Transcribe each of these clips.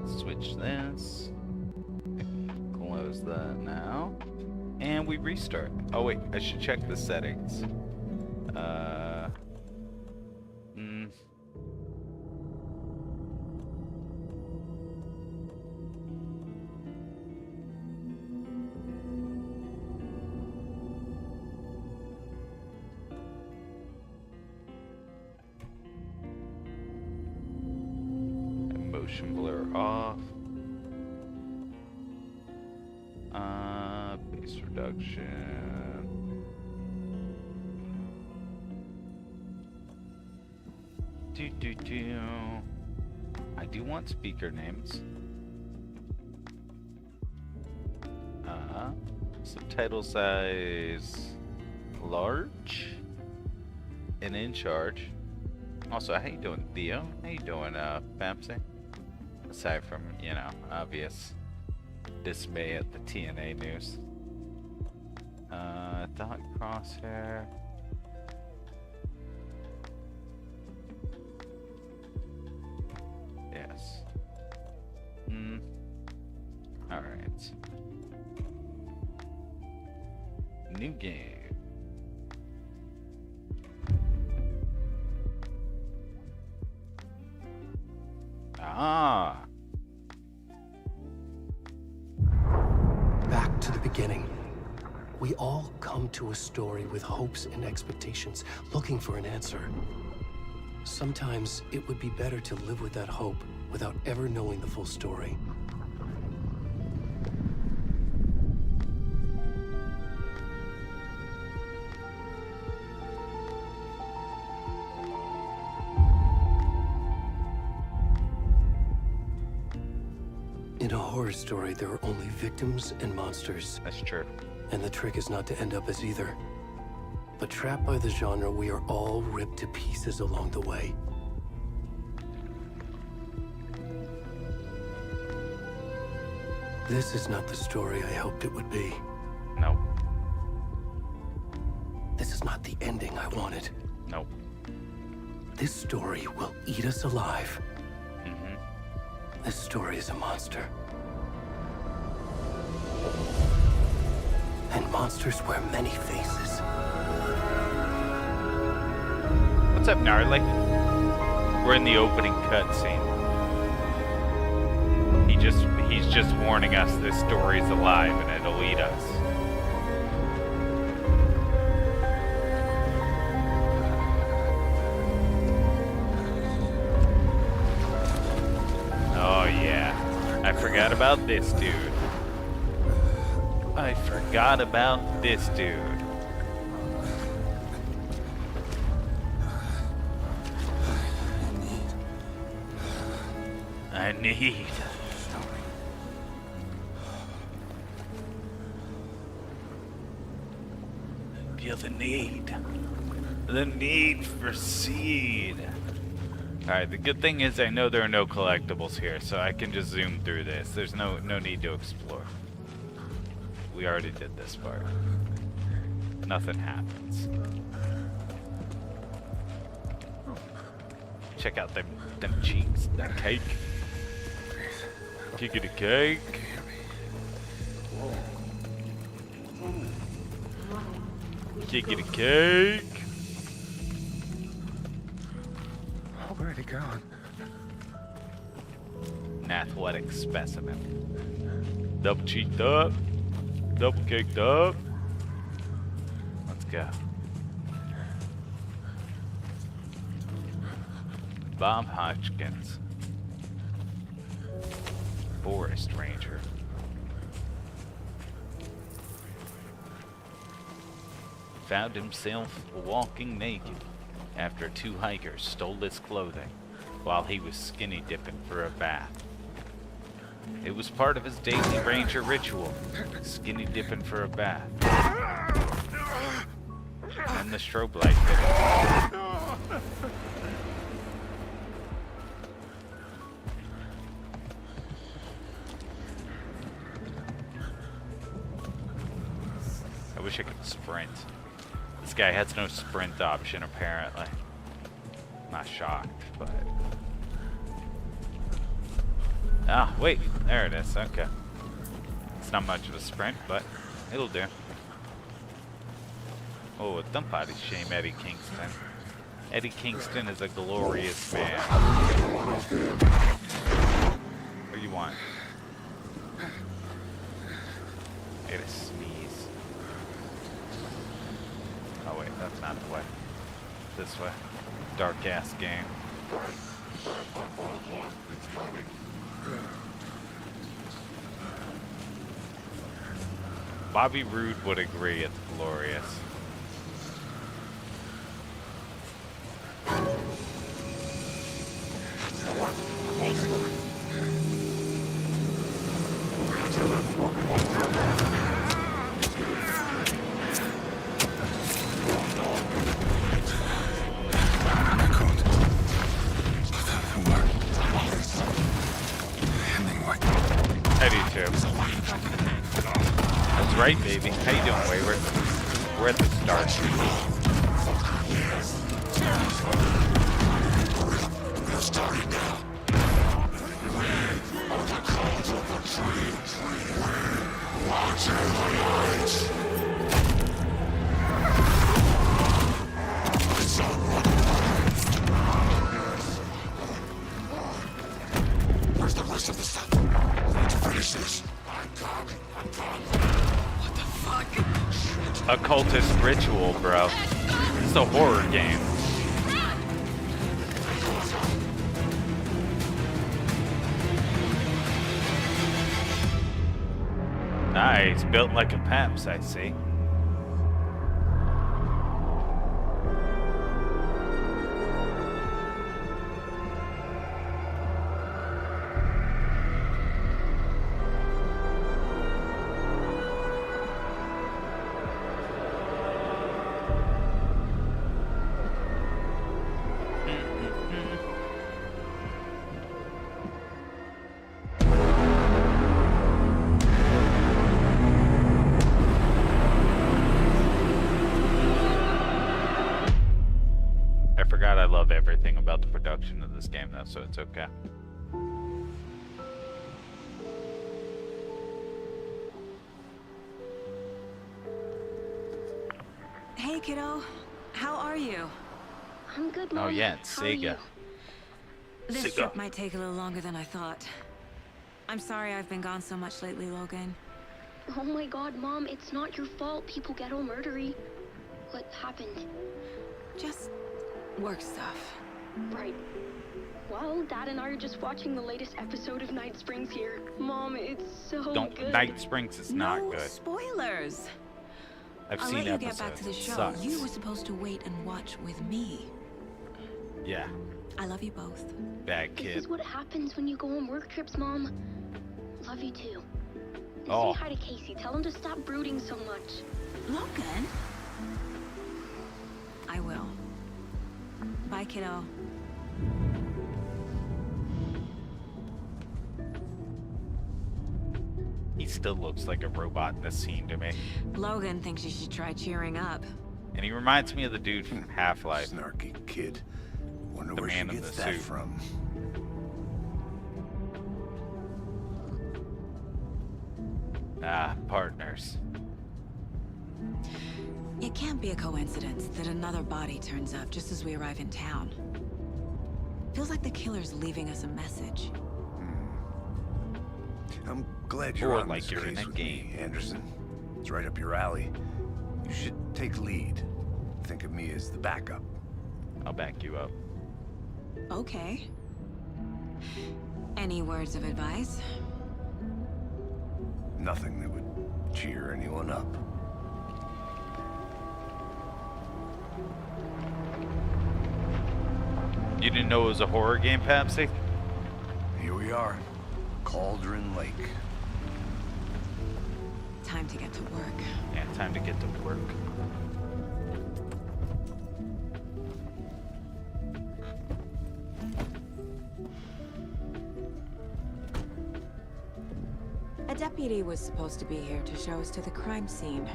Switch this. Close that now. And we restart. Oh wait, I should check the settings. Motion blur off. Bass reduction. I do want speaker names. Subtitle size large and in charge. Also, how you doing, Theo? How you doing, Famsy? Aside from, you know, obvious dismay at the TNA news. Dot crosshair. Yes. Alright. New game. Ah. Back to the beginning. We all come to a story with hopes and expectations, looking for an answer. Sometimes it would be better to live with that hope without ever knowing the full story. In a horror story, there are only victims and monsters. That's true. And the trick is not to end up as either. But trapped by the genre, we are all ripped to pieces along the way. This is not the story I hoped it would be. No. This is not the ending I wanted. No. This story will eat us alive. Mm-hmm. This story is a monster. And monsters wear many faces. What's up, Gnarly? We're in the opening cutscene. He's just warning us this story's alive and it'll eat us. Oh yeah. I forgot about this dude. I forgot about this dude. I need. Feel the need. The need for seed. Alright, the good thing is I know there are no collectibles here, so I can just zoom through this. There's no need to explore. We already did this part. Nothing happens. Check out them cheeks, that cake. Kickity cake. Kickity cake. Where'd he gone? An athletic specimen. Double cheeked up. Double caked up. Let's go. Bob Hodgkins. Forest Ranger. Found himself walking naked after two hikers stole his clothing while he was skinny dipping for a bath. It was part of his daily ranger ritual, skinny dipping for a bath. And the strobe light hit him. I wish I could sprint. This guy has no sprint option, apparently. Not shocked, but... Ah, wait. There it is. Okay. It's not much of a sprint, but it'll do. Oh, don't body shame Eddie Kingston. Eddie Kingston is a glorious man. What do you want? I gotta sneeze. Oh wait, that's not the way. This way. Dark ass game. Bobby Roode would agree it's glorious. That's right, baby. How you doing, Wayward? We're at the start. Where's the rest of the stuff? I need to finish this. I'm coming. What the fuck? Occultist ritual, bro. This is a horror game. Nice, built like a PEMS, I see. I love everything about the production of this game, though, so it's okay. Hey, kiddo. How are you? I'm good, Mom. Oh yeah, it's How are you? Sega. This trip might take a little longer than I thought. I'm sorry I've been gone so much lately, Logan. Oh my God, Mom, it's not your fault. People get all murdery. What happened? Just work stuff. Right. Well, Dad and I are just watching the latest episode of Night Springs here. Mom, it's so good. Night Springs is not No good. spoilers. I've I'll seen let you episodes. get back to the It show. sucks. You were supposed to wait and watch with me. Yeah, I love you both. bad This kid. is what happens when you go on work trips, Mom. Love you too. And Oh. say hi to Casey. Tell him to stop brooding so much. Logan? I will. Bye, kiddo. He still looks like a robot in this scene to me. Logan thinks you should try cheering up. And he reminds me of the dude from Half-Life. Snarky kid. Wonder The where she man in gets the that suit. from. Ah, partners. It can't be a coincidence that another body turns up just as we arrive in town. Feels like the killer's leaving us a message. I'm glad you're Or on like this you're in case a with game. me, Anderson. It's right up your alley. You should take lead. Think of me as the backup. I'll back you up. Okay. Any words of advice? Nothing that would cheer anyone up. You didn't know it was a horror game, Papsy? Here we are. Cauldron Lake. Time to get to work. Yeah, time to get to work. A deputy was supposed to be here to show us to the crime scene.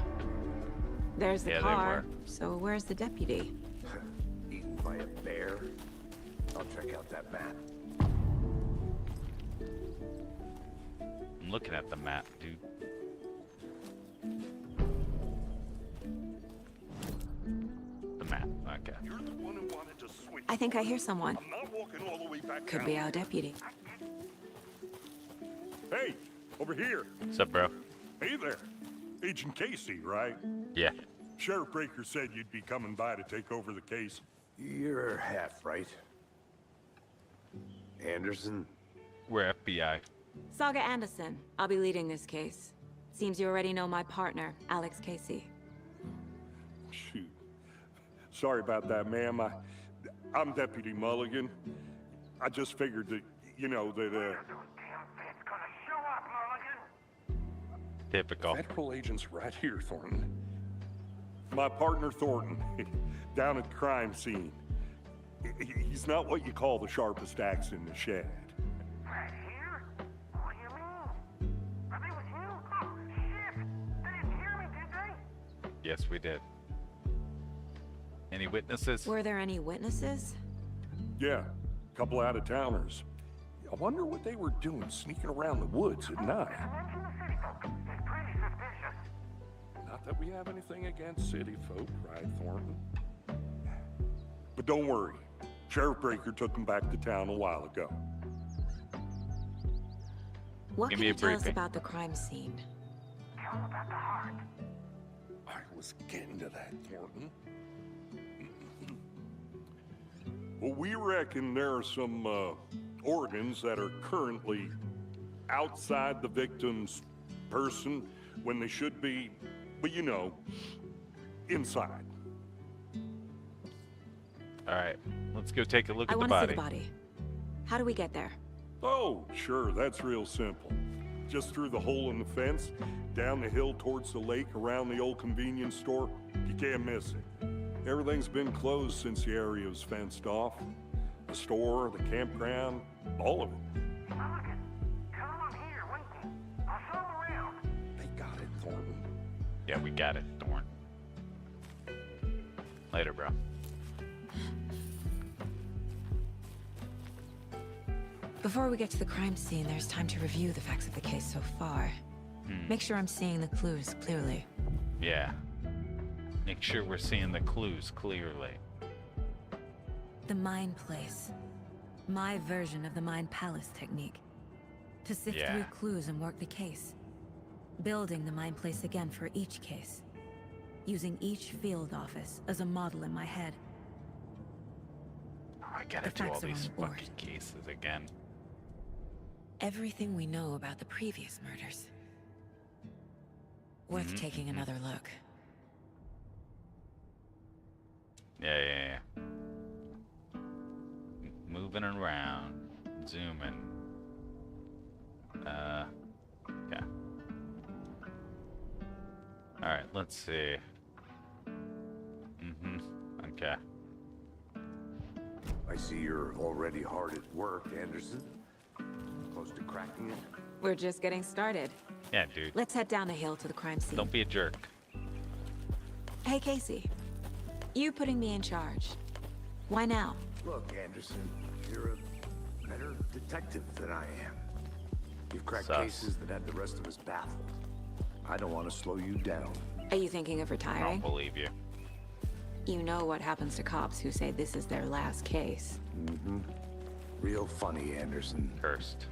There's the Yeah, they car, were. so where's the deputy? Eaten by a bear. I'll check out that map. I'm looking at the map, dude. The map, okay. You're the one who wanted to switch. I think I hear someone. I'm not walking all the way back Could down. be our deputy. Hey, over here. What's up, bro? Hey there. Agent Casey, right? Yeah. Sheriff Breaker said you'd be coming by to take over the case. You're half right. Anderson? We're FBI. Saga Anderson. I'll be leading this case. Seems you already know my partner, Alex Casey. Shoot. Sorry about that, ma'am. I'm Deputy Mulligan. I just figured that, you know, that, Typical. Federal agents right here, Thornton. My partner, Thornton, down at the crime scene. He's not what you call the sharpest axe in the shed. Right here? What do you mean? I've been with Yes, we did. Any witnesses? Were there any witnesses? Yeah, a couple out-of-towners. I wonder what they were doing sneaking around the woods at night. Not that we have anything against city folk, right, Thornton? But don't worry. Sheriff Breaker took them back to town a while ago. What Give can me you a tell us briefing. about the crime scene? I was getting to that, Thornton. Well, we reckon there are some organs that are currently outside the victim's person when they should be, but you know, inside. All right, let's go take a look I at the want to see body. the body. How do we get there? Oh, sure, that's real simple. Just through the hole in the fence, down the hill towards the lake, around the old convenience store. You can't miss it. Everything's been closed since the area was fenced off. The store, the campground, all of it. They got it, Thornton. Yeah, we got it, Thorn. Later, bro. Before we get to the crime scene, there's time to review the facts of the case so far. Make sure I'm seeing the clues clearly. Yeah. Make sure we're seeing the clues clearly. The Mind Place. My version of the Mind Palace technique. To sift Yeah. through clues and work the case. Building the Mind Place again for each case. Using each field office as a model in my head. I gotta The do all facts are these on the board. fucking cases again. Everything we know about the previous murders. Worth taking another look. Yeah. Moving around. Zooming. Yeah. Alright, let's see. Okay. I see you're already hard at work, Anderson. Close to cracking it. We're just getting started. Yeah, dude. Let's head down the hill to the crime scene. Don't be a jerk. Hey, Casey. You putting me in charge. Why now? Look, Anderson, you're a better detective than I am. You've cracked Sus. cases that had the rest of us baffled. I don't want to slow you down. Are you thinking of I don't retiring? believe you. You know what happens to cops who say this is their last case. Real funny, Anderson. Cursed.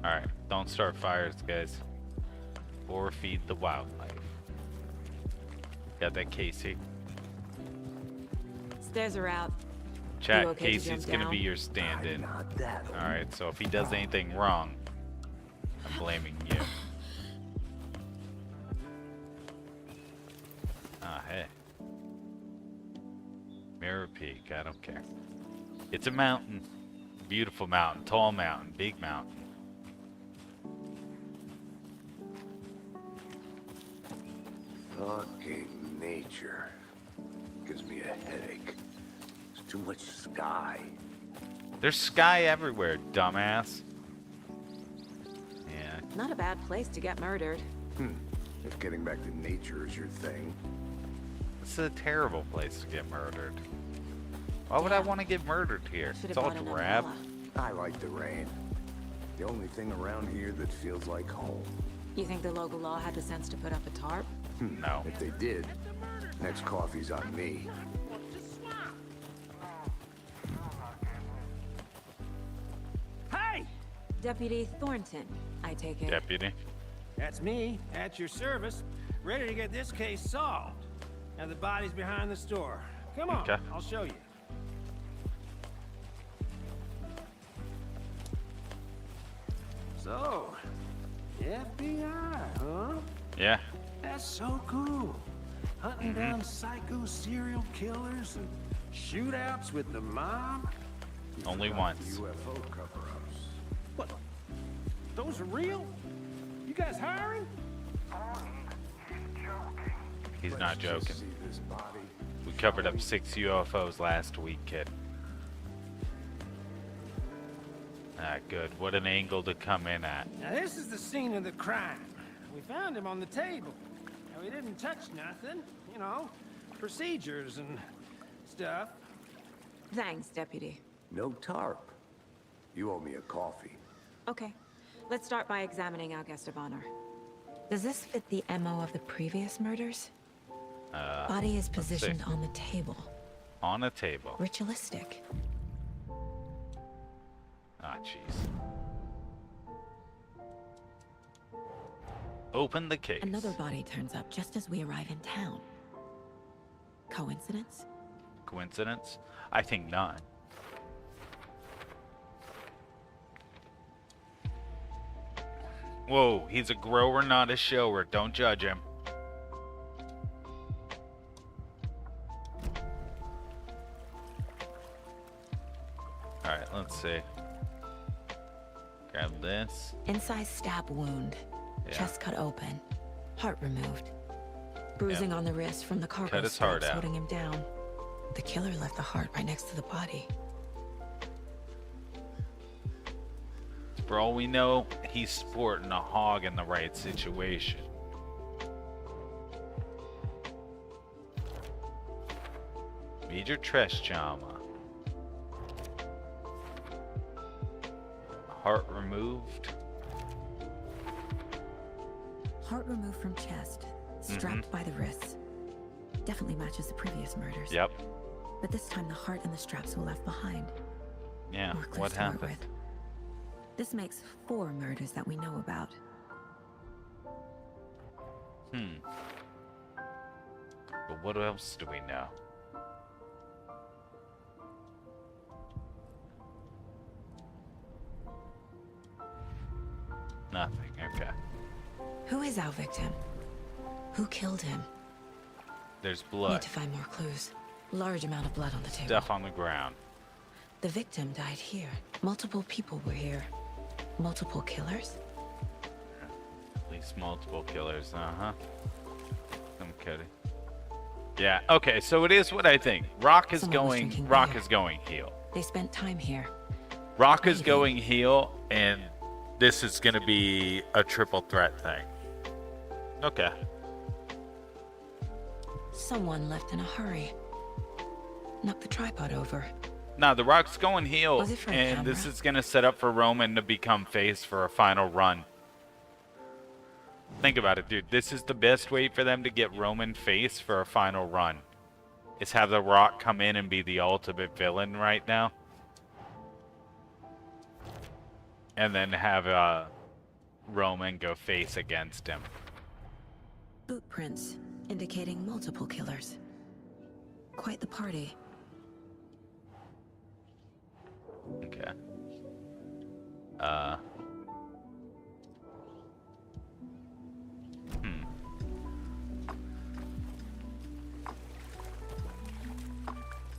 Alright, don't start fires, guys. Or feed the wildlife. Got that, Casey? Stairs are out. Chat, You okay to Casey's jump gonna be down? your stand-in. Not that. Alright, so if he does anything wrong, I'm blaming you. Ah, hey. Mirror Peak, I don't care. It's a mountain. Beautiful mountain, tall mountain, big mountain. Fucking nature. Gives me a headache. There's too much sky. There's sky everywhere, dumbass. Yeah, Not a bad place to get murdered. If getting back to nature is your thing. this is a terrible place to get murdered. Why would I want to get murdered here? Should It's have all brought an drab. umbrella. I like the rain. The only thing around here that feels like home. You think the local law had the sense to put up a tarp? No. If they did, next coffee's on me. Hey! Deputy Thornton, I take it. Deputy. That's me, at your service, ready to get this case solved. Now the body's behind the store. Come on, Okay. I'll show you. So, FBI, huh? Yeah. That's so cool. Hunting down psycho serial killers and shootouts with the mob. Only once. UFO cover-ups. What? Those are real? You guys hiring? He's not Let's just joking. see this body. We covered up 6 UFOs last week, kid. Ah, good. What an angle to come in at. Now this is the scene of the crime. We found him on the table. We didn't touch nothing, you know, procedures and stuff. Thanks, Deputy. No tarp. You owe me a coffee. Okay, let's start by examining our guest of honor. Does this fit the MO of the previous murders? Body is positioned on the table. On a table. Ritualistic. Ah, jeez. Open the case. Another body turns up just as we arrive in town. Coincidence? Coincidence? I think not. Whoa, he's a grower, not a shower. Don't judge him. Alright, let's see. Grab this. Incised stab wound. Yeah. Chest cut open. Heart removed. Bruising on the wrist from the cargo Cut his heart straps out. holding him down. The killer left the heart right next to the body. For all we know, he's sporting a hog in the right situation. Major Tresh Chama. Heart removed. Heart removed from chest. Strapped by the wrists. Definitely matches the previous murders. Yep. But this time the heart and the straps were left behind. Yeah, More clues what to work happened? with. This makes 4 murders that we know about. But what else do we know? Nothing, okay. Who is our victim? Who killed him? There's Need blood. to find more clues. Large amount of blood on the table. Stuff on the ground. The victim died here. Multiple people were here. Multiple killers? At least multiple killers, uh-huh. I'm kidding. Yeah, okay, so it is what I think. Rock is Someone was going drinking Rock beer. is going heel. They spent time here. Rock is Maybe. going heel, and this is gonna be a triple threat thing. Okay. Someone left in a hurry. Knocked the tripod over. Now the Rock's going heel, Was it for a and this camera? is gonna set up for Roman to become face for a final run. Think about it, dude. This is the best way for them to get Roman face for a final run. Is have the Rock come in and be the ultimate villain right now. And then have Roman go face against him. Boot prints indicating multiple killers. Quite the party. Okay.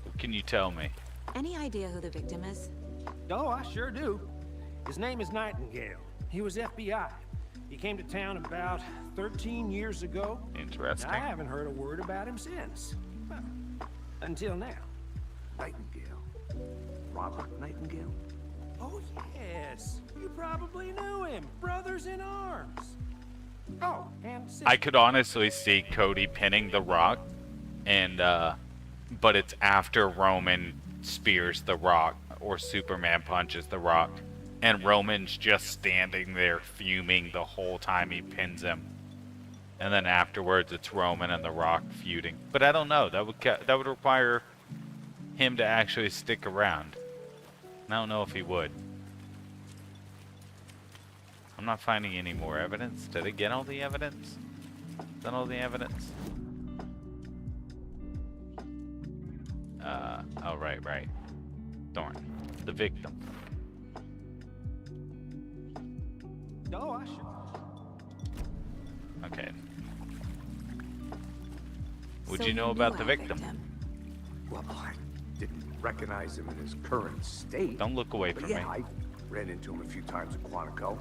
What can you tell me? Any idea who the victim is? Oh, I sure do. His name is Nightingale. He was FBI. He came to town about 13 years ago. Interesting. I haven't heard a word about him since. Well, until now. Nightingale. Robert Nightingale? Oh, yes. You probably knew him. Brothers in arms. Oh, and I could honestly see Cody pinning the Rock, and but it's after Roman spears the Rock or Superman punches the Rock, and Roman's just standing there fuming the whole time he pins him, and then afterwards it's Roman and the Rock feuding. But I don't know. That would require him to actually stick around. I don't know if he would. I'm not finding any more evidence. Did I get all the evidence? Is that all the evidence? Oh, right. Darn. The victim. Oh, I sure. Okay. What'd So you know knew about the our victim? Well, I didn't recognize him in his current state. Don't look away But from yeah, me. I ran into him a few times at Quantico.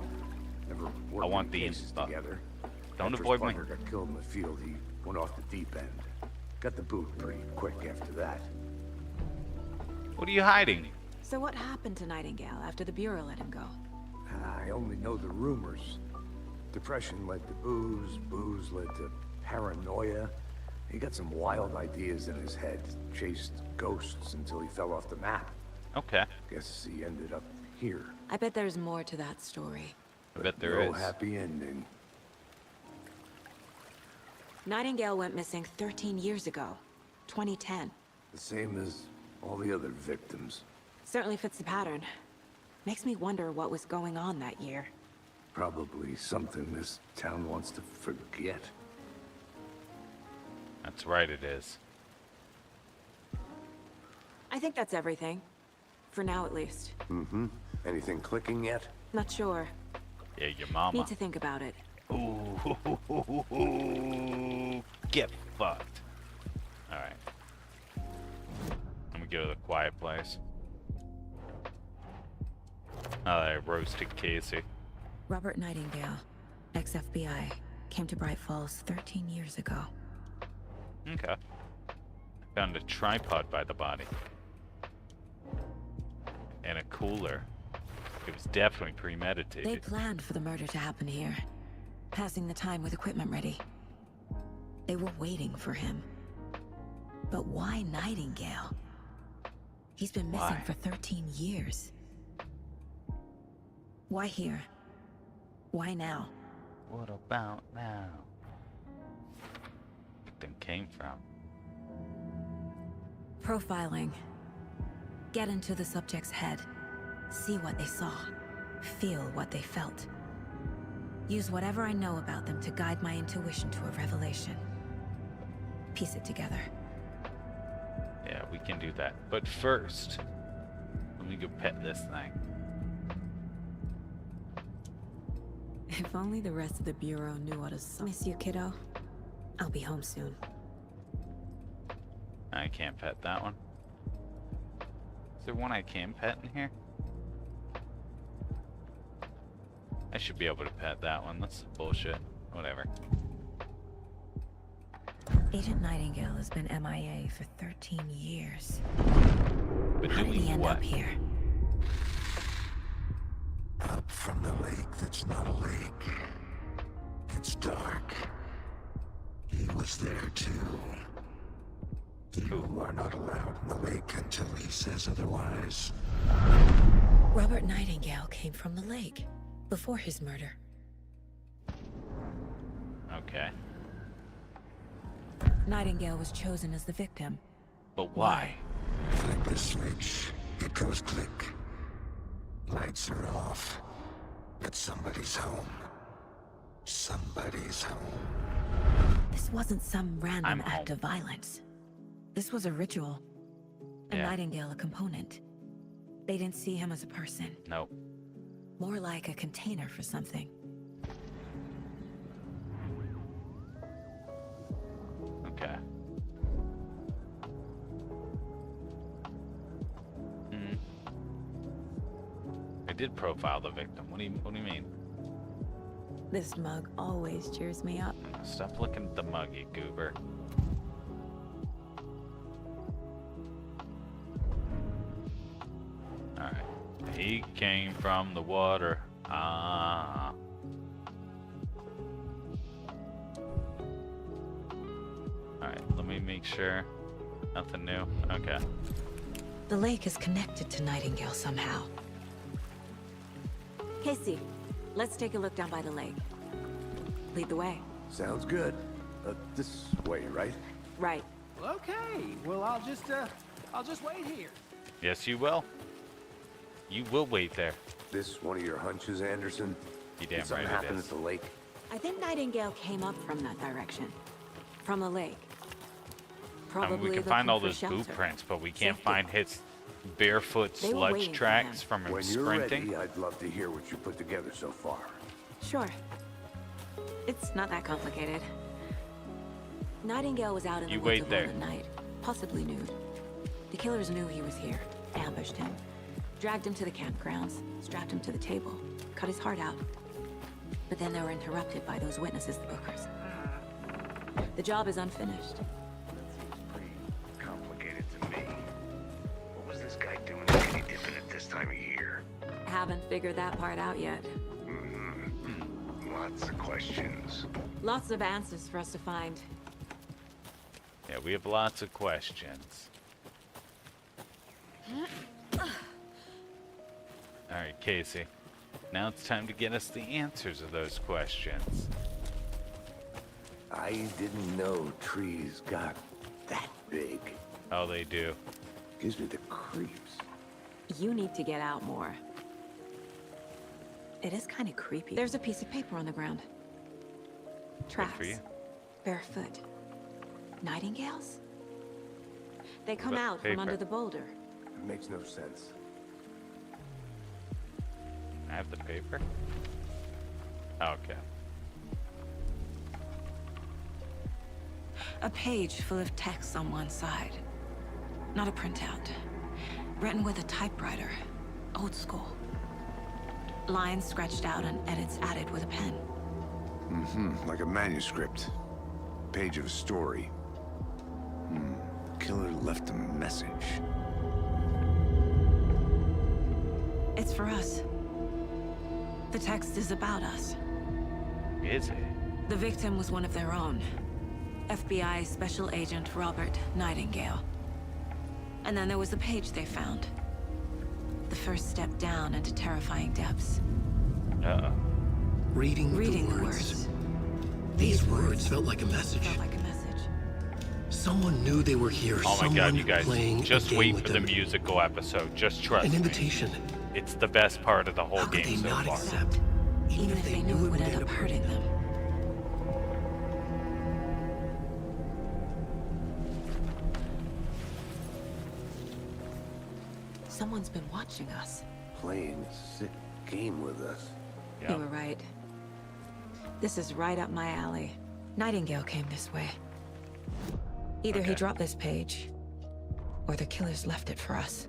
Never worked want in the cases info. together. Don't After avoid his me. partner got killed in the field, he went off the deep end. Got the boot pretty quick after that. What are you hiding? So what happened to Nightingale after the Bureau let him go? I only know the rumors. Depression led to booze, booze led to paranoia. He got some wild ideas in his head. Chased ghosts until he fell off the map. Okay. Guess he ended up here. I bet there's more to that story. I bet there No is. happy ending. Nightingale went missing 13 years ago. 2010. The same as all the other victims. Certainly fits the pattern. Makes me wonder what was going on that year. Probably something this town wants to forget. That's right, it is. I think that's everything. For now, at least. Mm-hmm. Anything clicking yet? Not sure. Yeah, your mama. Need to think about it. Ooh, get fucked. Alright. Let me go to the quiet place. Oh, I roasted Casey. Robert Nightingale, ex-FBI, came to Bright Falls 13 years ago. Okay. I found a tripod by the body. And a cooler. It was definitely They premeditated. planned for the murder to happen here, passing the time with equipment ready. They were waiting for him. But why Nightingale? He's been missing Why? for 13 years. Why here? Why now? What about now? Victim came from. Profiling. Get into the subject's head. See what they saw. Feel what they felt. Use whatever I know about them to guide my intuition to a revelation. Piece it together. Yeah, we can do that. But first, let me go pet this thing. If only the rest of the Bureau knew what a miss you, kiddo. I'll be home soon. I can't pet that one. Is there one I can pet in here? I should be able to pet that one. That's bullshit. Whatever. Agent Nightingale has been MIA for 13 years. But How did he doing end what? up here? Up from the lake that's not a lake. It's dark. He was there too. You are not allowed in the lake until he says otherwise. Robert Nightingale came from the lake before his murder. Okay. Nightingale was chosen as the victim. But why? Flip the switch. It goes click. Lights are off. But somebody's home. Somebody's home. This wasn't some random I'm act home. of violence. This was a ritual. And Yeah. Nightingale a component. They didn't see him as a person. Nope. More like a container for something. Okay. I did profile the victim. What do you mean? This mug always cheers me up. Stop looking at the mug, you goober. Alright. He came from the water. Ah. Alright, let me make sure. Nothing new. Okay. The lake is connected to Nightingale somehow. Casey, let's take a look down by the lake. Lead the way. Sounds good. This way, right? Right. Okay, well, I'll just wait here. Yes, you will. You will wait there. This one of your hunches, Anderson? You damn Did something right it happen is. at the lake? I think Nightingale came up from that direction. From the lake. I Probably mean, we can looking find all for those shelter. boot prints, but we can't Safety. find his barefoot They were sludge waiting for tracks him. from him When you're sprinting. ready, I'd love to hear what you put together so far. Sure. It's not that complicated. Nightingale was out in You the wait woods there. alone at night, possibly nude. The killers knew he was here, ambushed him, dragged him to the campgrounds, strapped him to the table, cut his heart out. But then they were interrupted by those witnesses, the Bookers. The job is unfinished. Pretty complicated to me. What was this guy doing skinny dipping at this time of year? Haven't figured that part out yet. Well, Lots of questions. Lots of answers for us to find. Yeah, we have lots of questions. Alright, Casey. Now it's time to get us the answers of those questions. I didn't know trees got that big. Oh, they do. Gives me the creeps. You need to get out more. It is kind of creepy. There's a piece of paper on the ground. Tracks. for you. Barefoot. Nightingales? They come But out paper. from under the boulder. It makes no sense. I have the paper? Okay. A page full of text on one side. Not a printout. Written with a typewriter. Old school. Lines scratched out and edits added with a pen. Like a manuscript. Page of a story. Killer left a message. It's for us. The text is about us. Is it? The victim was one of their own. FBI Special Agent Robert Nightingale. And then there was the page they found. The first step down into terrifying depths. Uh-oh. Reading Reading the the words. words. These words felt like a message. Felt like a message. Someone knew they were here. Oh my god, Someone you guys. playing Just a game wait with for the them. musical episode. Just trust An me. invitation. It's the best part of the whole How could game they so not far. accept? Even if they knew it would end up hurting them. Someone's been watching us. Playing a sick game with us. Yeah. You were right. This is right up my alley. Nightingale came this way. Either he Okay. dropped this page, or the killers left it for us.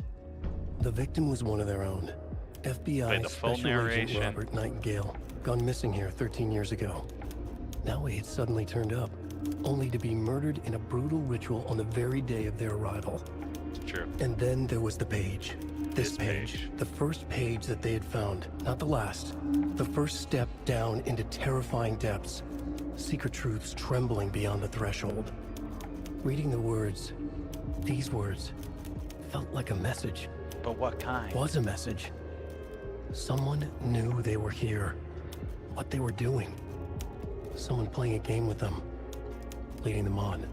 The victim was one of their own. Play FBI the full Special narration. Agent Robert Nightingale, gone missing here 13 years ago. Now he had suddenly turned up, only to be murdered in a brutal ritual on the very day of their arrival. It's true. And then there was the page. This This page. page. The first page that they had found, not the last. The first step down into terrifying depths. Secret truths trembling beyond the threshold. Reading the words, these words, felt like a message. But what kind? Was a message. Someone knew they were here. What they were doing. Someone playing a game with them. Leading them on.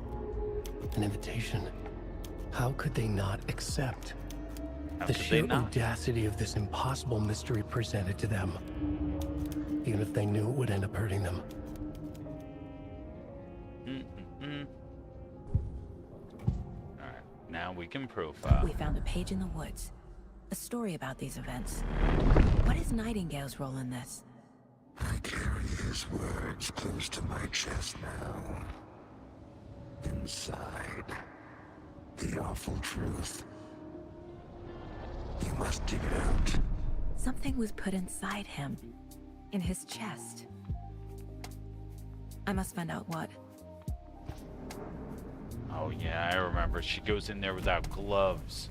An invitation. How could they not accept? How The could sheer they not? audacity of this impossible mystery presented to them. Even if they knew it would end up hurting them. Alright, now we can profile. We found a page in the woods. A story about these events. What is Nightingale's role in this? I carry his words close to my chest now. Inside, the awful truth. You must dig it out. Something was put inside him. In his chest. I must find out what. Oh yeah, I remember. She goes in there without gloves.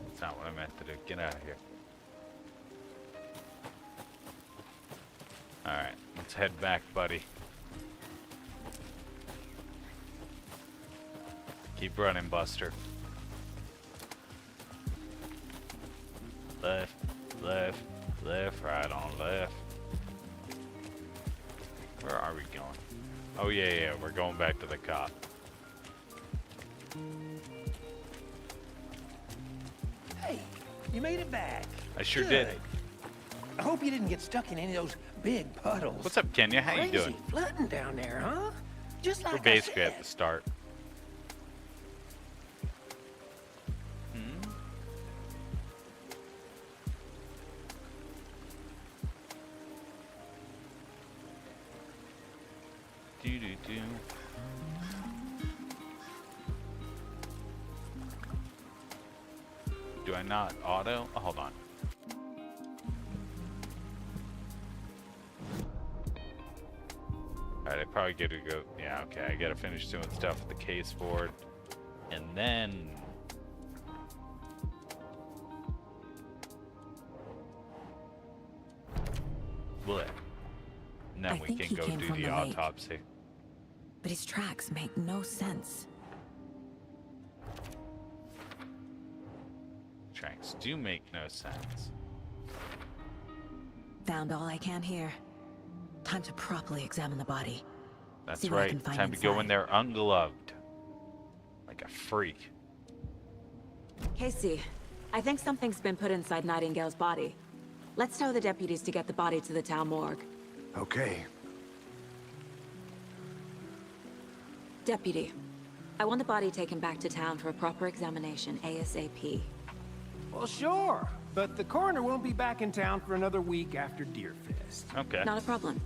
That's not what I meant to do. Get out of here. Alright, let's head back, buddy. Keep running, Buster. Left, left, left, right on left. Where are we going? Oh yeah, we're going back to the cop. Hey, you made it back. I sure Good. did. I hope you didn't get stuck in any of those big puddles. What's up, Kenya? How you Crazy doing? flooding down there, huh? Just like We're I basically said. at the start. Do. Do I not auto? Oh, hold on. Alright, I probably get to go. Yeah, okay. I gotta finish doing stuff with the case board, and then. Blech. And then I we think can he go came do from the the lake. autopsy. But his tracks make no sense. Tracks do make no sense. Found all I can here. Time to properly examine the body. That's See what I right. can find Time to go in inside. there ungloved. Like a freak. Casey, I think something's been put inside Nightingale's body. Let's tell the deputies to get the body to the town morgue. Okay. Deputy, I want the body taken back to town for a proper examination ASAP. Well, sure. But the coroner won't be back in town for another week after Deerfest. Okay. Not a problem.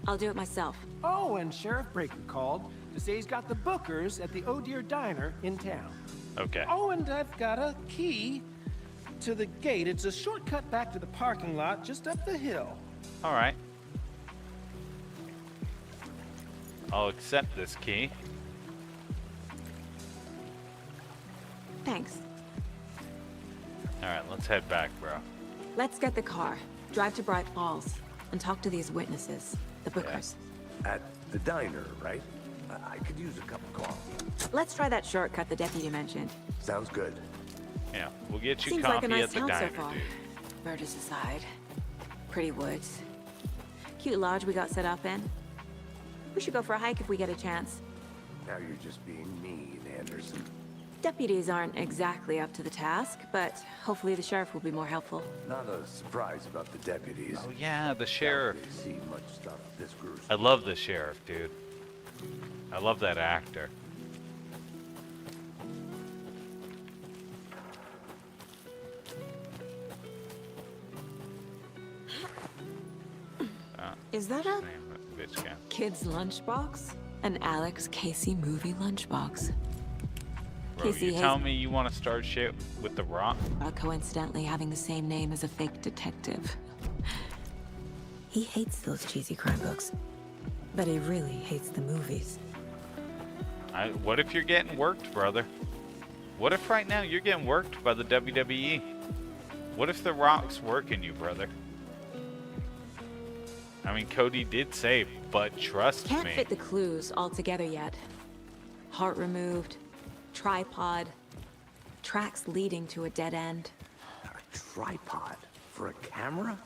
I'll do it myself. Oh, and Sheriff Breaker called to say he's got the Bookers at the Oh Dear Diner in town. Okay. Oh, and I've got a key to the gate. It's a shortcut back to the parking lot just up the hill. All right. I'll accept this key. Thanks. All right, let's head back, bro. Let's get the car, drive to Bright Falls, and talk to these witnesses, the Bookers. At the diner, right? I could use a cup of coffee. Let's try that shortcut the deputy mentioned. Sounds good. Yeah, we'll get you Seems coffee like a nice at the town so diner, far. dude. Burgess aside. Pretty woods. Cute lodge we got set up in. We should go for a hike if we get a chance. Now you're just being mean, Anderson. Deputies aren't exactly up to the task, but hopefully the sheriff will be more helpful. Not a surprise about the deputies. Oh yeah, the sheriff. They've seen much stuff this gruesome. I love the sheriff, dude. I love that actor. Is that a Name that bitch guy. kid's lunchbox? An Alex Casey movie lunchbox. Bro, Casey you Hayes- telling me you want to start shit with The Rock? Coincidentally having the same name as a fake detective. He hates those cheesy crime books, but he really hates the movies. What if you're getting worked, brother? What if right now you're getting worked by the WWE? What if The Rock's working you, brother? I mean, Cody did say, but trust Can't me. fit the clues all together yet. Heart removed, tripod, tracks leading to a dead end. A tripod for a camera?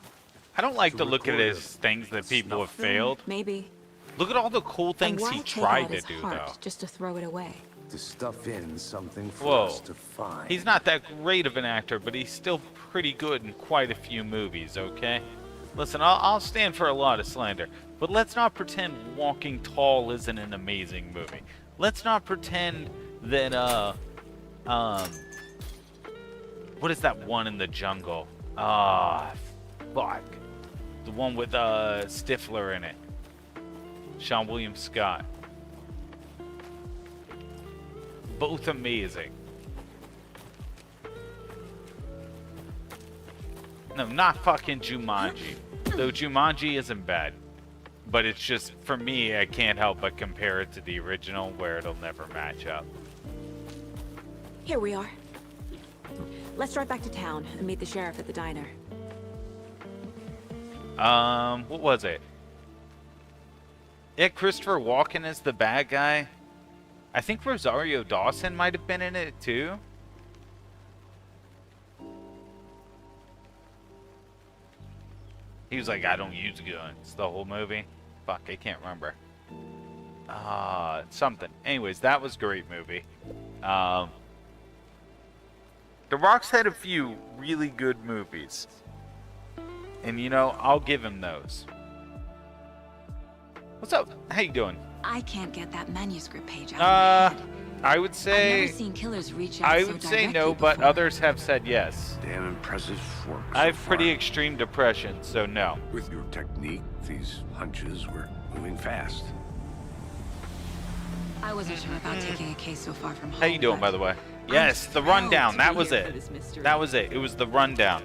I don't like To to look at it record as things that people have snuff film? failed. Maybe. Look at all the cool And things why he take tried out to his do, heart though. just to throw it away? To stuff in something for Whoa. us to find. He's not that great of an actor, but he's still pretty good in quite a few movies, okay? Listen, I'll stand for a lot of slander, but let's not pretend Walking Tall isn't an amazing movie. Let's not pretend that, what is that one in the jungle? Fuck. The one with, Stifler in it. Sean William Scott. Both amazing. No, not fucking Jumanji. Though Jumanji isn't bad. But it's just, for me, I can't help but compare it to the original where it'll never match up. Here we are. Let's drive back to town and meet the sheriff at the diner. What was it? Yeah, Christopher Walken is the bad guy. I think Rosario Dawson might have been in it too. He was like, I don't use guns, the whole movie. Fuck, I can't remember. Something. Anyways, that was a great movie. The Rock's had a few really good movies. And you know, I'll give him those. What's up? How you doing? I can't get that manuscript page out of my head. I would I've say never seen killers reach out I so would say no, directly but before. others have said yes. Damn impressive work. I so have pretty far. extreme depression, so no. With your technique, these hunches were moving fast. I wasn't sure about taking a case so far from home. How you doing, but by the way? I'm Yes, the thrilled rundown. to That be was here for it. this mystery. That was it. It was the rundown.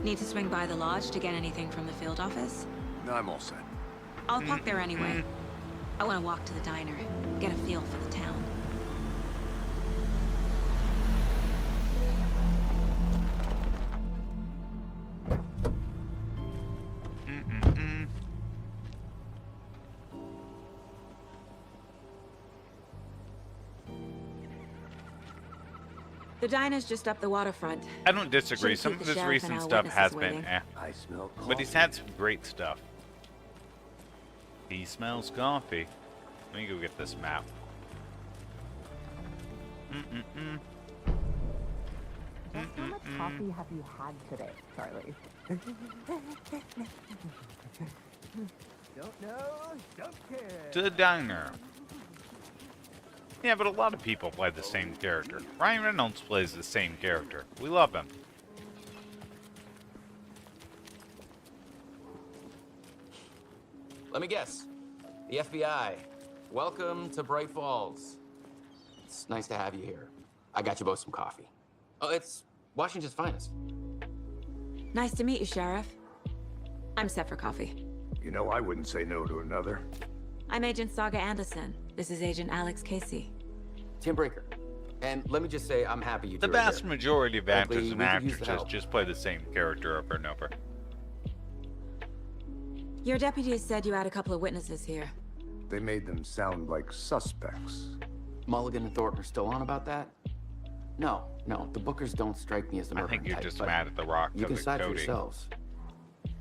Need to swing by the lodge to get anything from the field office? No, I'm all set. I'll park there anyway. I want to walk to the diner, get a feel for the town. The diner's just up the waterfront. I don't disagree. Shouldn't Some keep of the his sheriff recent and our stuff has witnesses been waiting. eh. I smell coffee. But he's had some great stuff. He smells coffee. Let me go get this map. Just how much coffee have you had today, Charlie? Don't know, don't care. To the diner. Yeah, but a lot of people play the same character. Ryan Reynolds plays the same character. We love him. Let me guess. The FBI. Welcome to Bright Falls. It's nice to have you here. I got you both some coffee. Oh, it's Washington's finest. Nice to meet you, Sheriff. I'm set for coffee. You know, I wouldn't say no to another. I'm Agent Saga Anderson. This is Agent Alex Casey. Tim Breaker. And let me just say, I'm happy you The two are vast here. majority of Frankly, actors and we could use the actresses help. just play the same character over and over. Your deputies said you had a couple of witnesses here. They made them sound like suspects. Mulligan and Thornton are still on about that? No, the Bookers don't strike me as the I murdering think you're type, just but mad at The Rock you can because of decide for Cody. yourselves.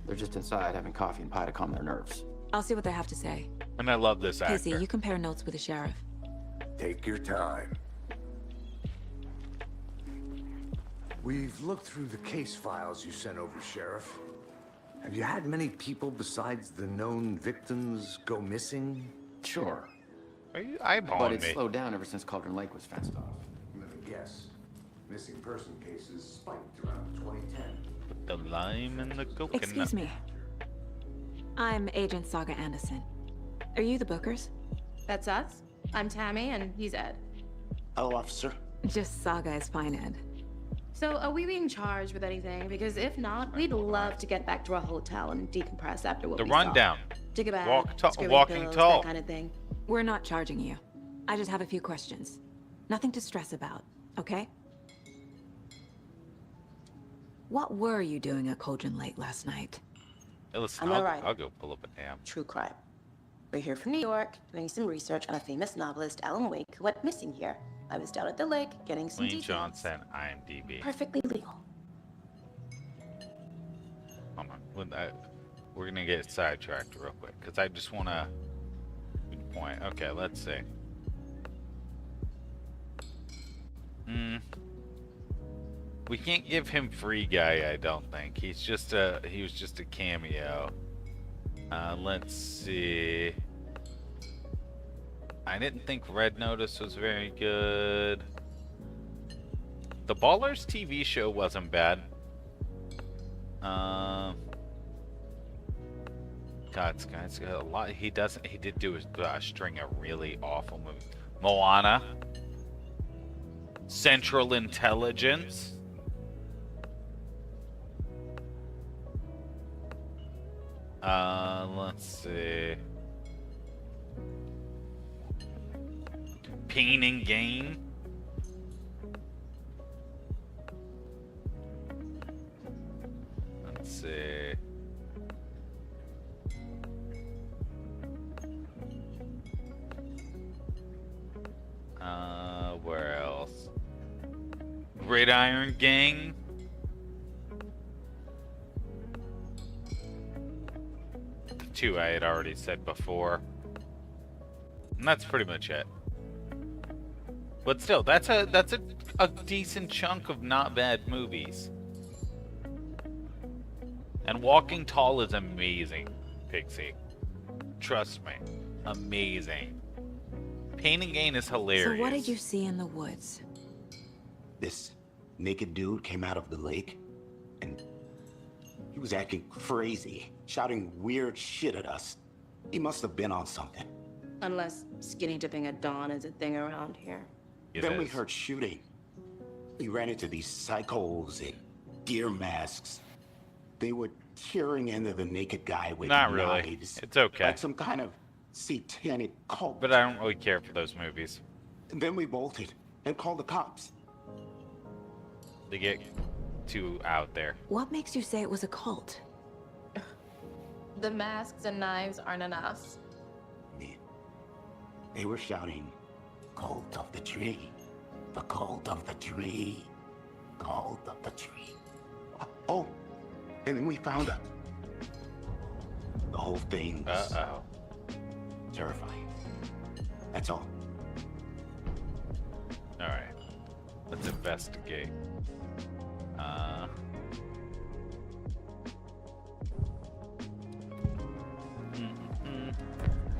They're just inside having coffee and pie to calm their nerves. I'll see what they have to say. And I love this actor. Casey, you compare notes with the sheriff. Take your time. We've looked through the case files you sent over, Sheriff. Have you had many people besides the known victims go missing? Sure, Are you but eyeballing it's me? slowed down ever since Cauldron Lake was fenced off. Let me guess. Missing person cases spiked around 2010. The lime and the coconut. Excuse me. I'm Agent Saga Anderson. Are you the Bookers? That's us. I'm Tammy, and he's Ed. Hello, officer. Just Saga is fine, Ed. So, are we being charged with anything? Because if not, we'd love to get back to our hotel and decompress after what The we rundown. saw. Take a bath, Walking pillows, tall. that kind of thing. We're not charging you. I just have a few questions. Nothing to stress about, okay? What were you doing at Cauldron Lake last night? Hey, listen, I'm a writer. I'll go pull up a damn. True crime. We're here from New York, doing some research on a famous novelist, Alan Wake, who went missing here. I was down at the lake, getting some Wayne details. Johnson, IMDb. Perfectly legal. Hold on. We're gonna get sidetracked real quick because I just want to point. Okay, let's see. We can't give him Free Guy. I don't think he was just a cameo. Let's see. I didn't think Red Notice was very good. The Ballers TV show wasn't bad. God, this guy's got a lot. He did do a string of really awful movies. Moana. Central Intelligence. Let's see. Pain and Gain. Let's see. Where else? Gridiron Gang. The two I had already said before. And that's pretty much it. But still, that's a decent chunk of not bad movies. And Walking Tall is amazing, Pixie. Trust me. Amazing. Pain and Gain is hilarious. So what did you see in the woods? This naked dude came out of the lake, and he was acting crazy, shouting weird shit at us. He must have been on something. Unless skinny dipping at dawn is a thing around here. Then we heard shooting. We ran into these psychos in gear masks. they were tearing into the naked guy with Not really. knives. It's okay. Like some kind of satanic cult. But I don't really care for those movies. And then we bolted and called the cops. They get too out there. What makes you say it was a cult? The masks and knives aren't enough. They were shouting, "Cult of the tree. The cult of the tree. Cult of the tree." Oh, and then we found out. The whole thing was terrifying. That's all. Alright. Let's investigate.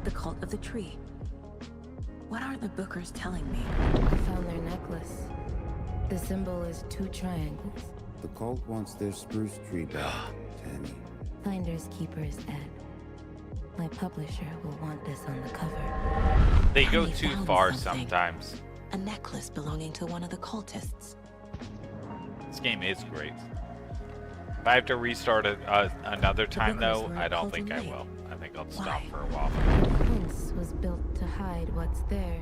The cult of the tree. What are the bookers telling me? I found their necklace. The symbol is 2 triangles. The cult wants their spruce tree back, Tammy. Finders keepers, Ed. My publisher will want this on the cover. They go Tammy too found far something. sometimes. A necklace belonging to one of the cultists. This game is great. If I have to restart it another time, though, bookers were I don't called think I away. will. I think I'll stop Why? for a while. The fence was built to hide what's there.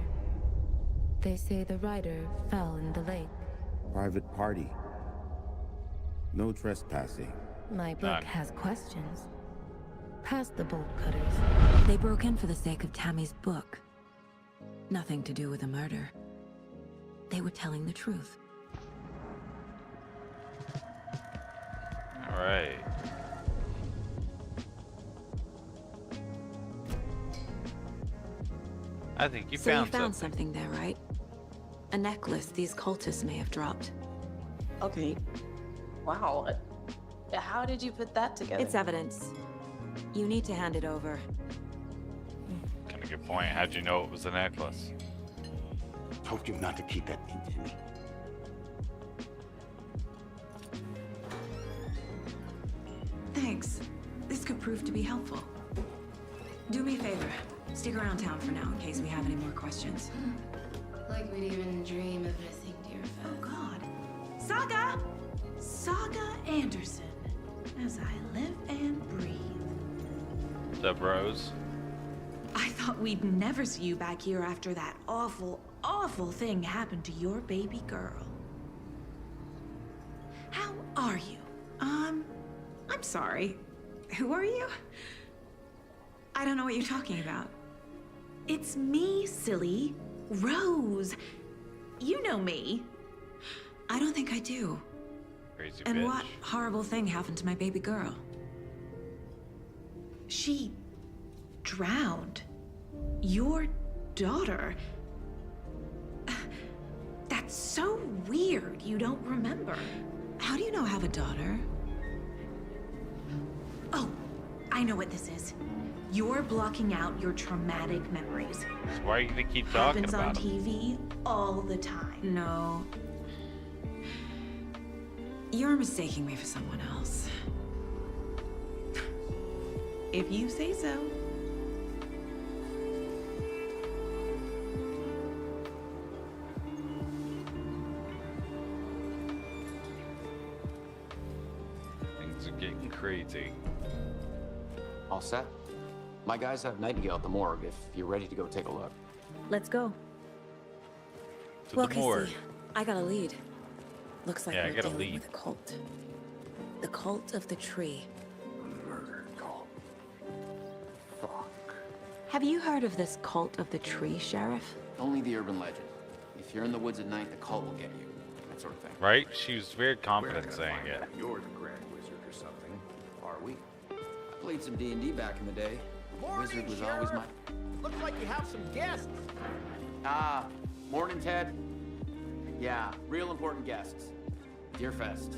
They say the rider fell in the lake. Private party. No trespassing. My book None. has questions. Past the bolt cutters. They broke in for the sake of Tammy's book. Nothing to do with a murder. They were telling the truth. Alright. I think you So found you found something. something there, right? A necklace these cultists may have dropped. Okay. Wow. How did you put that together? It's evidence. You need to hand it over. Kind of good point. How'd you know it was a necklace? Told you not to keep that thing, Timmy. Thanks. This could prove to be helpful. Do me a favor. Stick around town for now in case we have any more questions. Like we'd even dream of missing dear Oh God. Saga! Saga Anderson. As I live and breathe. The bros. I thought we'd never see you back here after that awful, awful thing happened to your baby girl. How are you? I'm sorry. Who are you? I don't know what you're talking about. It's me, silly. Rose. You know me. I don't think I do. Crazy And bitch. what horrible thing happened to my baby girl? She drowned. Your daughter. That's so weird you don't remember. How do you know I have a daughter? Oh, I know what this is. You're blocking out your traumatic memories. So why are you gonna keep talking Happens about on him? TV all the time. No. You're mistaking me for someone else. If you say so. Things are getting crazy. All set? My guys have Nightingale at the morgue if you're ready to go take a look. Let's go. To Well, the morgue. Casey, I got a lead. Looks like Yeah, I we're got a dealing lead. with a cult. The cult of the tree. Murder cult. Fuck. Have you heard of this cult of the tree, Sheriff? Only the urban legend. If you're in the woods at night, the cult will get you. That sort of thing. Right? She was very We're confident gonna saying find it. out You're the Grand Wizard or something, are we? I played some D&D back in the day. The wizard was always my... Looks like you have some guests. Ah, morning, Ted. Yeah, real important guests. Deerfest.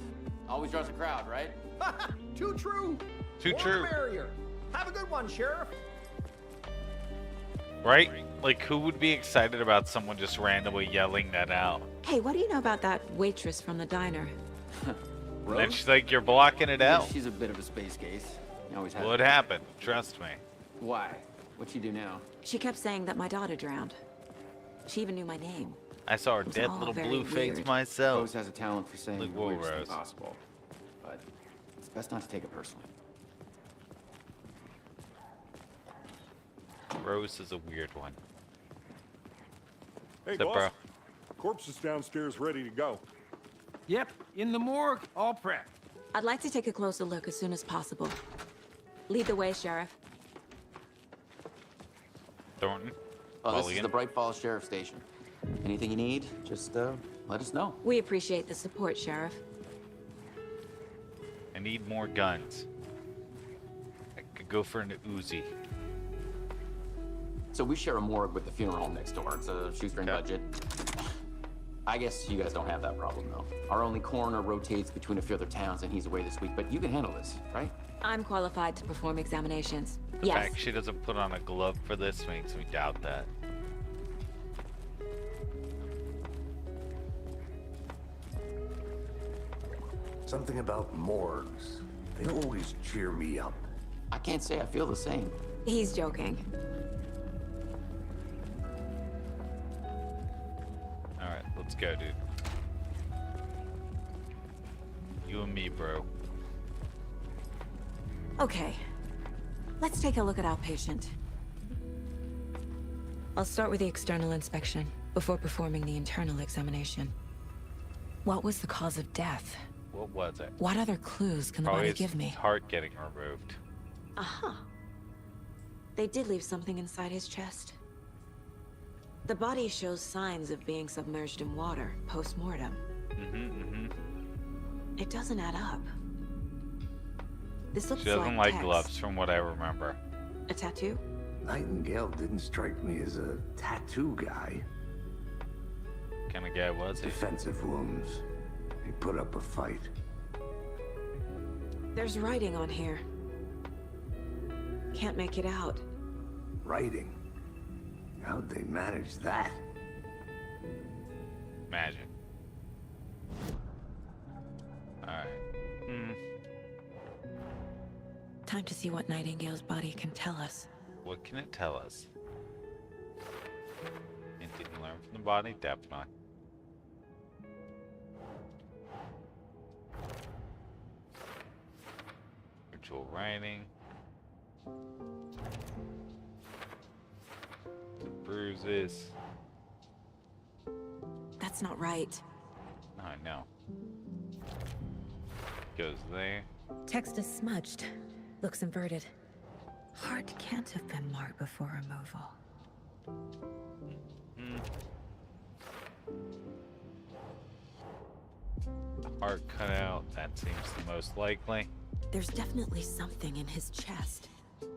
Always draws a crowd, right? Too true. Too More true. the merrier. Have a good one, Sheriff. Right? Like, who would be excited about someone just randomly yelling that out? Hey, what do you know about that waitress from the diner? And then she's like, you're blocking it out. She's a bit of a space case. You always have. Well, it happened. Trust me. Why? What'd she do now? She kept saying that my daughter drowned. She even knew my name. I saw her It's dead all little very blue face weird. myself. Rose has a talent for saying Like the weirdest thing Rose. possible. But it's Best not to take it personally. Rose is a weird one. Hey, What's up, boss. bro? Corpse is downstairs ready to go. Yep, in the morgue, all prepped. I'd like to take a closer look as soon as possible. Lead the way, Sheriff. Thornton. Oh, this is Mulligan. the Bright Falls Sheriff Station. Anything you need, just let us know. We appreciate the support, Sheriff. I need more guns. I could go for an Uzi. So we share a morgue with the funeral home next door. It's a shoestring budget. I guess you guys don't have that problem, though. Our only coroner rotates between a few other towns, and he's away this week. But you can handle this, right? I'm qualified to perform examinations. The Yes. fact she doesn't put on a glove for this makes me doubt that. Something about morgues. They always cheer me up. I can't say I feel the same. He's joking. Alright, let's go, dude. You and me, bro. Okay. Let's take a look at our patient. I'll start with the external inspection before performing the internal examination. What was the cause of death? What was it? What other clues can the Probably body give me? his heart getting removed. Aha. They did leave something inside his chest. The body shows signs of being submerged in water post-mortem. It doesn't add up. This looks She doesn't like like gloves, from what I remember. a tattoo? Nightingale didn't strike me as a tattoo guy. What kind of guy was he? Defensive wounds. He put up a fight. There's writing on here. Can't make it out. Writing? How'd they manage that? Magic. Alright. Time to see what Nightingale's body can tell us. What can it tell us? Anything you learn from the body? Definitely. Ritual writing. The bruises. That's not right. Oh, I know. Goes there. Text is smudged. Looks inverted. Heart can't have been marked before removal. The heart cut out. That seems the most likely. There's definitely something in his chest.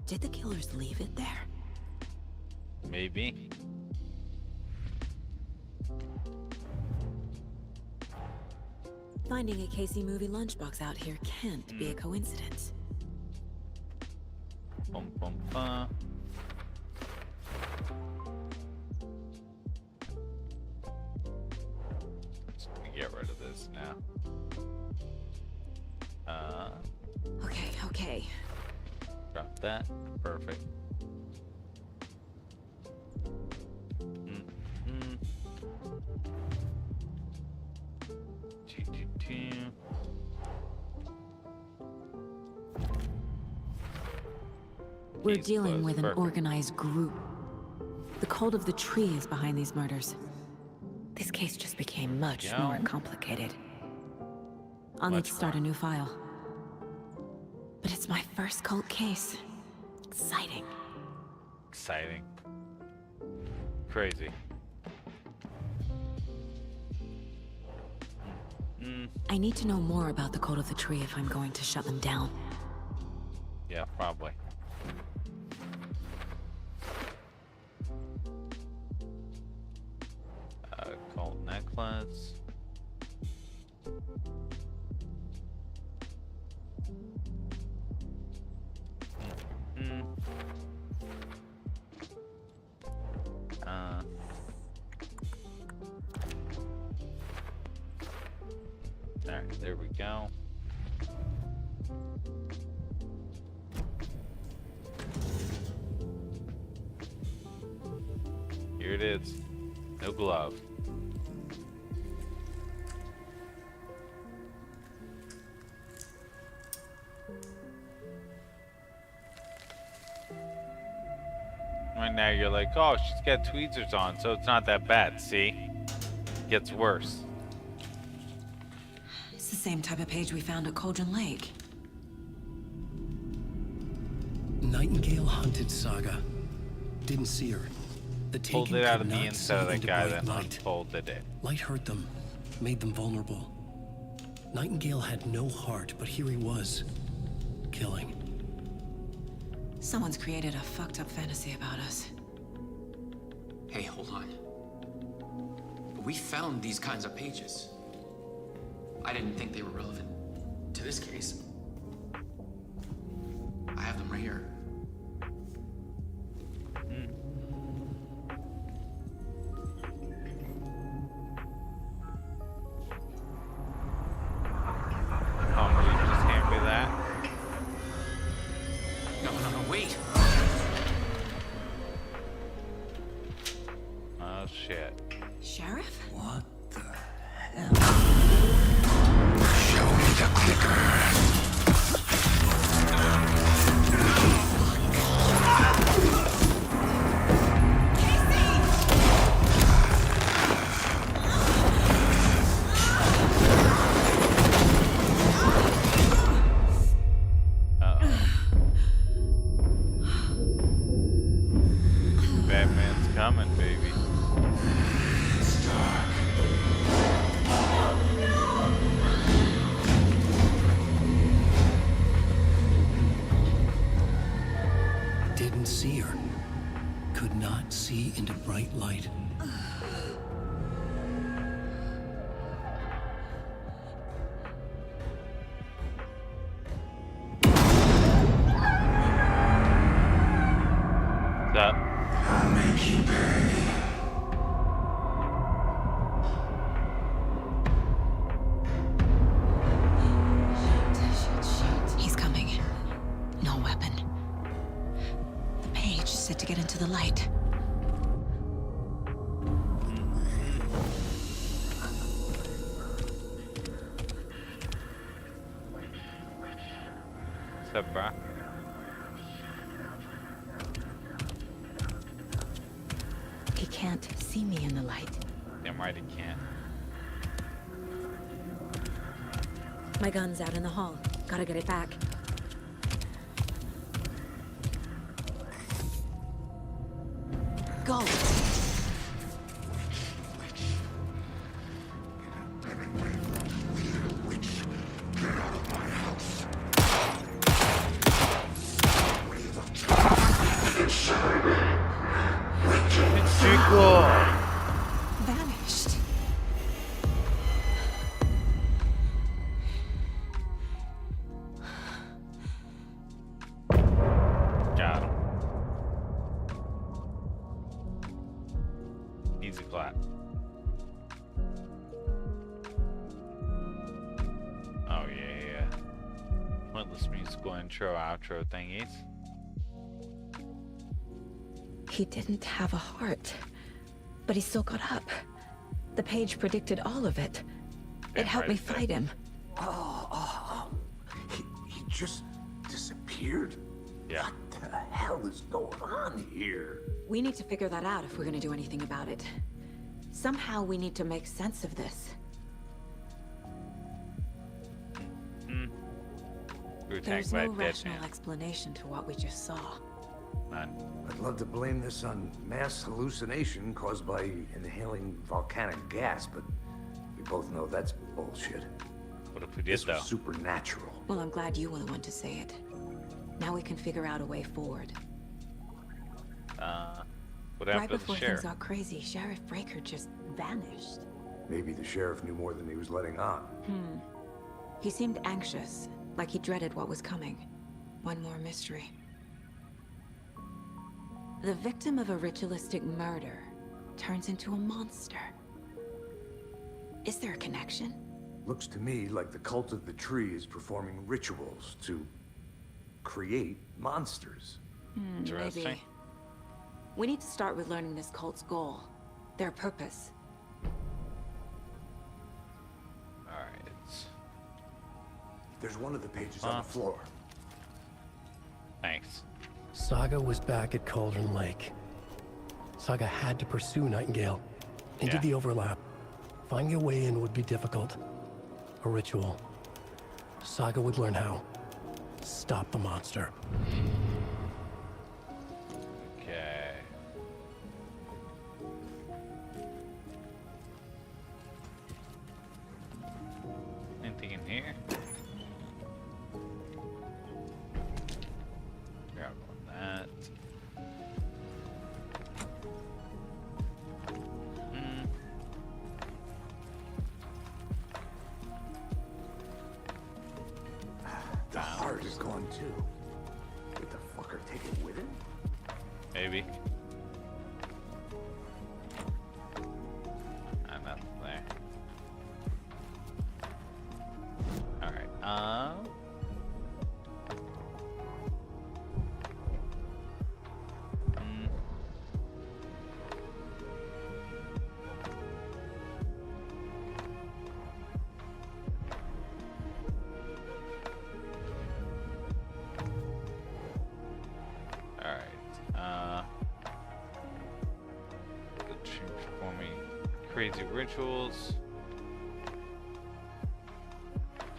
Did the killers leave it there? Maybe. Finding a Casey movie lunchbox out here can't be a coincidence. Bum, bum, bum. Just gonna get rid of this now. Okay. Drop that. Perfect. We're dealing with an organized group. The cult of the tree is behind these murders. This case just became much more complicated. I'll need to start a new file. But it's my first cult case. Exciting. Exciting. Crazy. I need to know more about the cult of the tree if I'm going to shut them down. Yeah, probably. Cult necklace. Alright, there we go. Here it is. No glove. Right now you're like, oh, she's got tweezers on, so it's not that bad. See? Gets worse. It's the same type of page we found at Cauldron Lake. Nightingale hunted Saga. Didn't see her. The Pulled Taken it out could of the not inside of see that into guy, bright then light. unfolded it. Light hurt them, made them vulnerable. Nightingale had no heart, but here he was, killing. Someone's created a fucked up fantasy about us. Hey, hold on. We found these kinds of pages. I didn't think they were relevant to this case. I have them right here. Will you just hand me that? No, wait. Oh shit. Sheriff? What the hell? Show me the clicker. Batman's coming, baby. Didn't see her. Could not see into bright light. What's up? I'll make you pay. He's coming. No weapon. The page said to get into the light. What's up, bro? He can't see me in the light. Damn right he can't. My gun's out in the hall. Gotta get it back. Go! Vanished. Got him. Easy clap. Oh yeah. Pointless musical intro, outro thingies. He didn't have a heart, but he still got up. The page predicted all of it. It helped me fight him. He just disappeared? Yeah. What the hell is going on here? We need to figure that out if we're gonna do anything about it. Somehow we need to make sense of this. There's no rational explanation to what we just saw. None. I'd love to blame this on mass hallucination caused by inhaling volcanic gas, but we both know that's bullshit. What if we did, This was though? supernatural. Well, I'm glad you were the one to say it. Now we can figure out a way forward. What Right happened to before the sheriff? things got crazy, Sheriff Breaker just vanished. Maybe the sheriff knew more than he was letting on. He seemed anxious, like he dreaded what was coming. One more mystery. The victim of a ritualistic murder turns into a monster. Is there a connection? Looks to me like the cult of the tree is performing rituals to create monsters. Interesting. Maybe. We need to start with learning this cult's goal, their purpose. Alright. There's one of the pages on the floor. Thanks. Saga was back at Cauldron Lake, Saga had to pursue Nightingale into Yeah. the overlap. Finding a way in would be difficult. A ritual. Saga would learn how. Stop the monster. Okay. Anything in here? Grab on that. The heart is gone too. Did the fucker take it with him? Maybe. Nothing there. Alright, performing crazy rituals.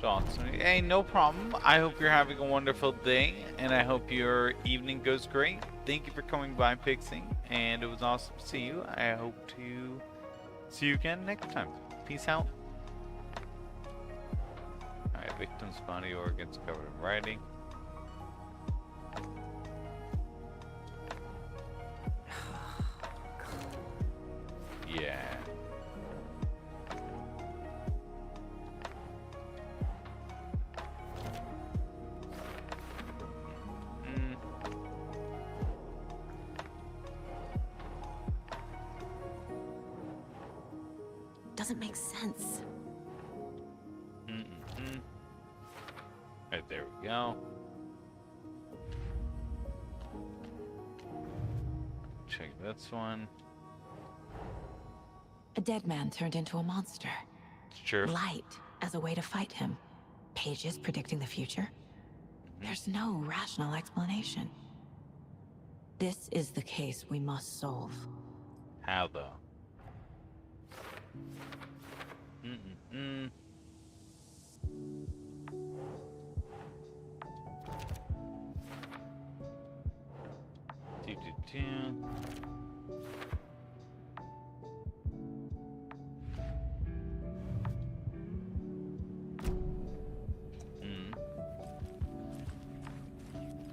Awesome. Hey, no problem. I hope you're having a wonderful day, and I hope your evening goes great. Thank you for coming by, Pixie, and it was awesome to see you. I hope to see you again next time. Peace out. Alright, victim's body organs covered in writing. Yeah. Doesn't make sense. Right, there we go. Check this one. A dead man turned into a monster. Sure. Light as a way to fight him. Pages predicting the future. There's no rational explanation. This is the case we must solve. How though?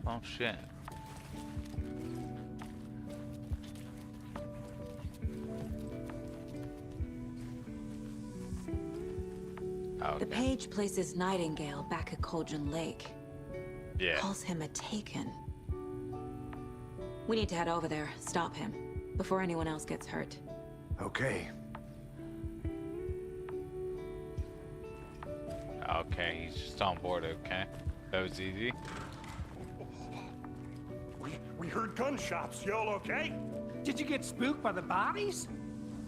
Oh shit. The page places Nightingale back at Cauldron Lake. Yeah. Calls him a Taken. We need to head over there, stop him, before anyone else gets hurt. Okay. Okay, he's just on board, okay? That was easy. We heard gunshots. Y'all okay? Did you get spooked by the bodies?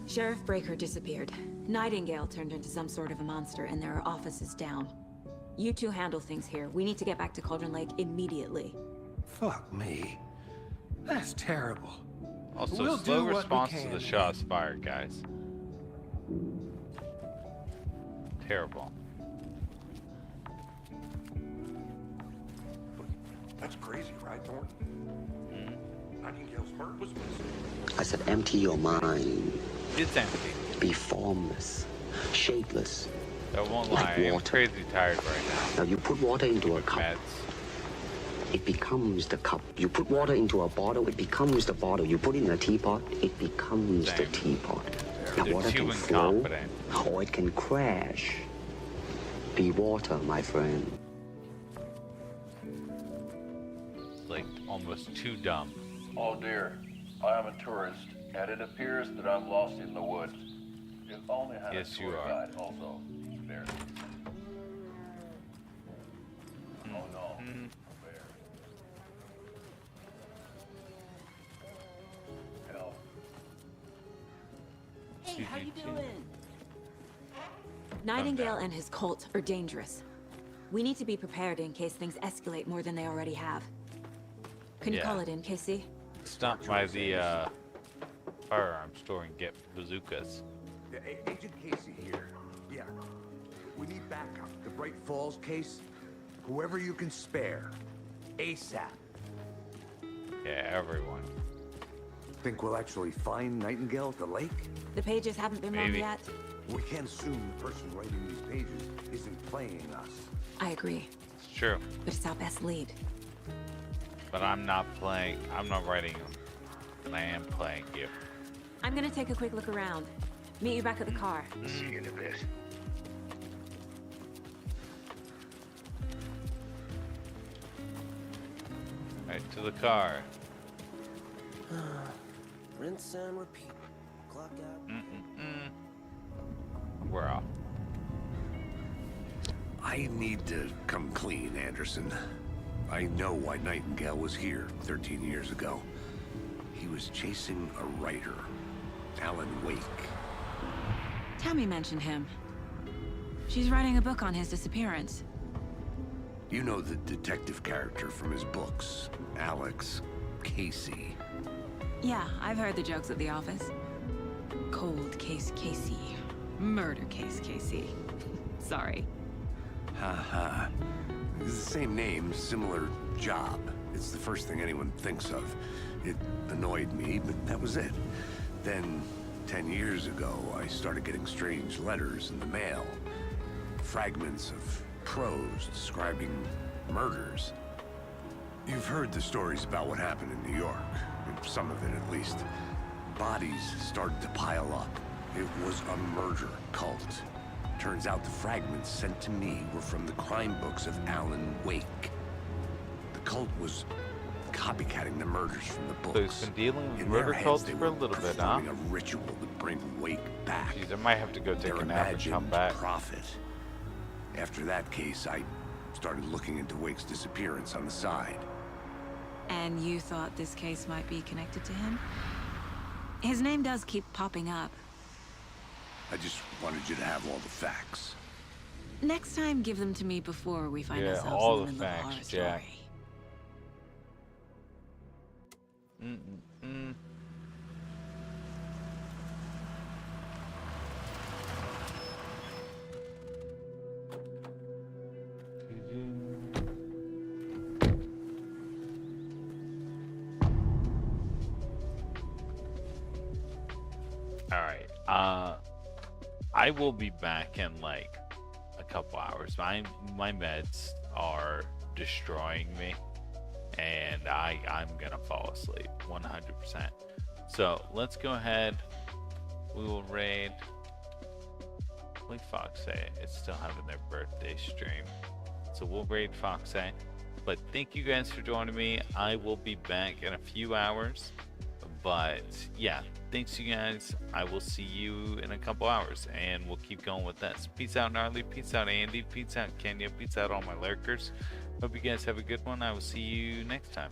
Sheriff Breaker disappeared. Nightingale turned into some sort of a monster, and there are offices down. You two handle things here. We need to get back to Cauldron Lake immediately. Fuck me. That's terrible. Also, We'll slow do what we response to can. the shots fired, guys. Terrible. That's crazy, right, Thornton? Nightingale's heart was missing. I said, empty your mind. It's empty. Be formless, shapeless. I won't like lie, I'm water. crazy tired right Now you put water into a cup. Meds. It becomes the cup. You put water into a bottle, it becomes the bottle. You put it in a teapot, it becomes the teapot. Now They're water too can flow, incompetent. or it can crash. Be water, my friend. Like, almost too dumb. Oh dear, I am a tourist, and it appears that I'm lost in the woods. If only had Yes, a you tour are. guide also. There. Oh no, a bear. Help. Hey, how you doing? Nightingale and his cult are dangerous. We need to be prepared in case things escalate more than they already have. Can you Yeah. call it in, Casey? Stopped by the, firearm store and get bazookas. Yeah, Agent Casey here. Yeah. We need backup. The Bright Falls case. Whoever you can spare. ASAP. Yeah, everyone. Think we'll actually find Nightingale at the lake? The pages haven't been run yet. We can't assume the person writing these pages isn't playing us. I agree. It's true. But it's our best lead. But I'm not writing them. But I am playing you. I'm gonna take a quick look around. Meet you back at the car. See you in a bit. Right to the car. Rinse and repeat. Clock out. We're off. I need to come clean, Anderson. I know why Nightingale was here 13 years ago. He was chasing a writer, Alan Wake. Tammy mentioned him. She's writing a book on his disappearance. You know the detective character from his books, Alex Casey. Yeah, I've heard the jokes at the office. Cold case Casey. Murder case Casey. Sorry. Haha. It's the same name, similar job. It's the first thing anyone thinks of. It annoyed me, but that was it. Then, 10 years ago, I started getting strange letters in the mail. Fragments of prose describing murders. You've heard the stories about what happened in New York. Some of it, at least. Bodies started to pile up. It was a murder cult. Turns out the fragments sent to me were from the crime books of Alan Wake. The cult was copycatting the murders from the books. So he's been dealing with In murder their heads, cults they for a were little bit, huh? performing a ritual to bring Wake back. Jeez, I might have to go take Their a nap and come imagined back. prophet. After that case, I started looking into Wake's disappearance on the side. And you thought this case might be connected to him? His name does keep popping up. I just wanted you to have all the facts. Next time, give them to me before we find Yeah, ourselves all in the the middle of a horror facts, story. Jack. Alright, I will be back in like a couple hours. My meds are destroying me, and I'm gonna fall asleep 100%. So let's go ahead. We will raid. Like Foxay, it's still having their birthday stream, so we'll raid Foxay. But thank you guys for joining me. I will be back in a few hours. But yeah, thanks you guys. I will see you in a couple hours, and we'll keep going with this. Peace out, Gnarly. Peace out, Andy. Peace out, Kenya. Peace out, all my lurkers. Hope you guys have a good one. I will see you next time.